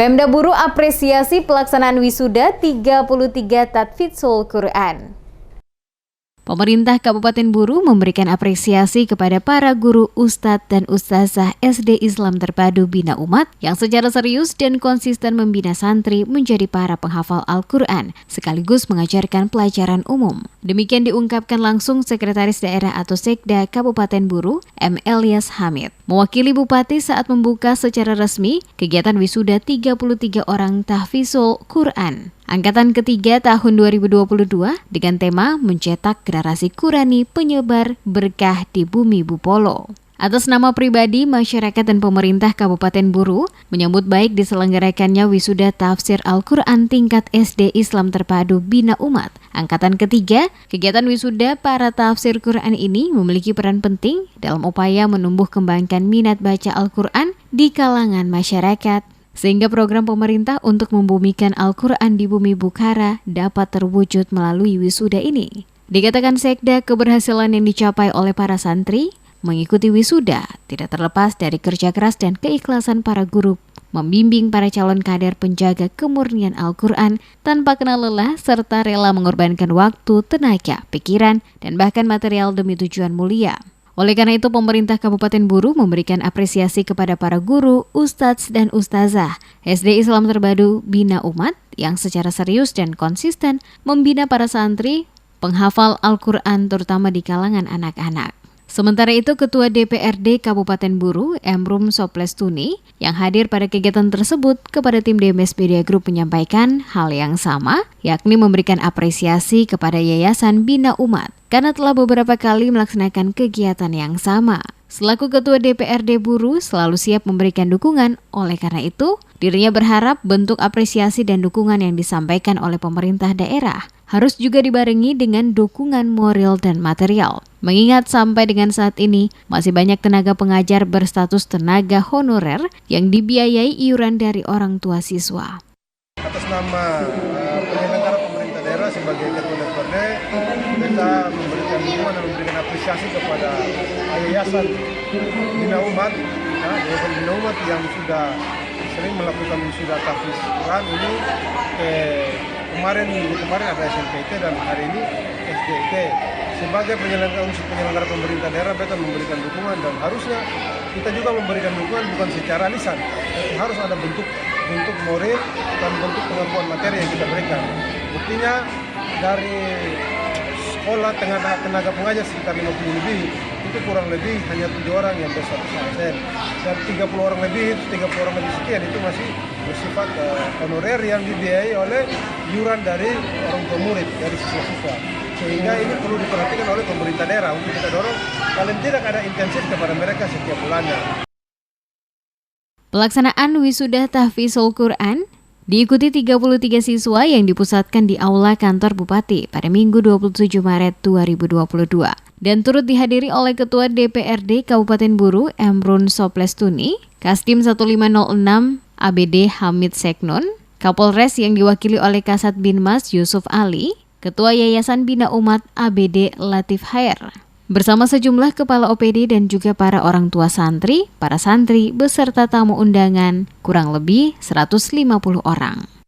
Pemda Buru apresiasi pelaksanaan wisuda 33 Tahfidzul Quran. Pemerintah Kabupaten Buru memberikan apresiasi kepada para guru, ustadz, dan ustazah SD Islam Terpadu Bina Umat yang secara serius dan konsisten membina santri menjadi para penghafal Al-Quran sekaligus mengajarkan pelajaran umum. Demikian diungkapkan langsung Sekretaris Daerah atau Sekda Kabupaten Buru, M. Elias Hamid, mewakili Bupati saat membuka secara resmi kegiatan wisuda 33 orang tahfidzul Quran Angkatan ketiga tahun 2022 dengan tema mencetak generasi Qurani penyebar berkah di bumi Bupolo. Atas nama pribadi, masyarakat dan pemerintah Kabupaten Buru menyambut baik diselenggarakannya wisuda tafsir Al-Quran tingkat SD Islam Terpadu Bina Umat. Angkatan ketiga, kegiatan wisuda para tafsir Quran ini memiliki peran penting dalam upaya menumbuh kembangkan minat baca Al-Quran di kalangan masyarakat, sehingga program pemerintah untuk membumikan Al-Quran di bumi Bukhara dapat terwujud melalui wisuda ini. Dikatakan Sekda, keberhasilan yang dicapai oleh para santri mengikuti wisuda tidak terlepas dari kerja keras dan keikhlasan para guru membimbing para calon kader penjaga kemurnian Al-Quran tanpa kenal lelah serta rela mengorbankan waktu, tenaga, pikiran, dan bahkan material demi tujuan mulia. Oleh karena itu, pemerintah Kabupaten Buru memberikan apresiasi kepada para guru, ustadz, dan ustazah SD Islam Terpadu Bina Umat yang secara serius dan konsisten membina para santri penghafal Al-Quran terutama di kalangan anak-anak. Sementara itu, Ketua DPRD Kabupaten Buru, Emrum Soplestuni, yang hadir pada kegiatan tersebut kepada tim DMS Media Group menyampaikan hal yang sama, yakni memberikan apresiasi kepada Yayasan Bina Umat karena telah beberapa kali melaksanakan kegiatan yang sama. Selaku Ketua DPRD Buru selalu siap memberikan dukungan, oleh karena itu dirinya berharap bentuk apresiasi dan dukungan yang disampaikan oleh pemerintah daerah harus juga dibarengi dengan dukungan moral dan material. Mengingat sampai dengan saat ini masih banyak tenaga pengajar berstatus tenaga honorer yang dibiayai iuran dari orang tua siswa. Atas nama penyelenggara pemerintah daerah sebagai Ketua DPRD, kita memberikan dukungan dan memberikan apresiasi kepada Yayasan Bina Umat, Yayasan Bina Umat yang sudah sering melakukan wisuda tahfiz Quran ini. Kemarin ada SMPT dan hari ini SDT. Sebagai penyelenggara pemerintah daerah, kita memberikan dukungan dan harusnya kita juga memberikan dukungan bukan secara lisan, tapi harus ada bentuk moral dan bentuk pengakuan materi yang kita berikan. Buktinya dari sekolah tenaga pengajar sekitar 50 lebih, itu kurang lebih hanya 7 orang yang berstatus ASN. Dan 30 orang lebih sekian itu masih bersifat honorer yang dibiayai oleh iuran dari orang tua murid, dari siswa-siswa. Sehingga ini perlu diperhatikan oleh pemerintah daerah untuk kita dorong paling tidak ada intensif kepada mereka setiap bulannya. Pelaksanaan wisuda tahfidzul Quran diikuti 33 siswa yang dipusatkan di Aula Kantor Bupati pada Minggu 27 Maret 2022 dan turut dihadiri oleh Ketua DPRD Kabupaten Buru Emrun Soplestuni, Kasdim 1506 ABD Hamid Seknon, Kapolres yang diwakili oleh Kasat Binmas Yusuf Ali, Ketua Yayasan Bina Umat ABD Latif Hair, bersama sejumlah kepala OPD dan juga para orang tua santri, para santri beserta tamu undangan kurang lebih 150 orang.